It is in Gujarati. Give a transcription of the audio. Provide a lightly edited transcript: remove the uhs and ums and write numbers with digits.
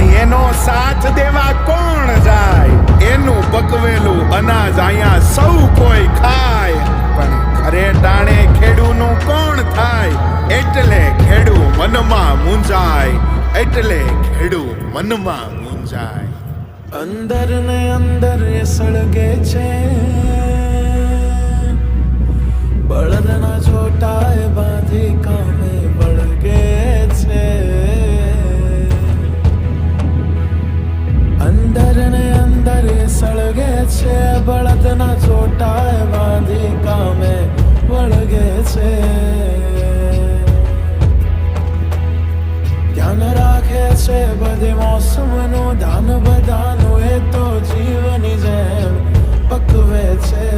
પણ એનો સાથ દેવા કોણ જાય? એનું પકવેલું અનાજ અહીંયા સૌ કોઈ ખાય, પણ ખરે ટાણે ખેડૂનું કોણ થાય? એટલે ખેડૂ મનમાં મૂંઝાય, એટલે ખેડૂ મનમાં મૂંઝાય. અંદર ને અંદર એ સળગે છે, બળદના ચોટાએ બાંધી કામે વળગે છે. અંદર ને અંદર એ સળગે છે, બળદના ચોટાએ બાંધી કામે વળગે છે. ધ્યાન રાખે છે બધી મોસમનું, ધાન બધાનું એ તો જીવની જેમ પકવે છે.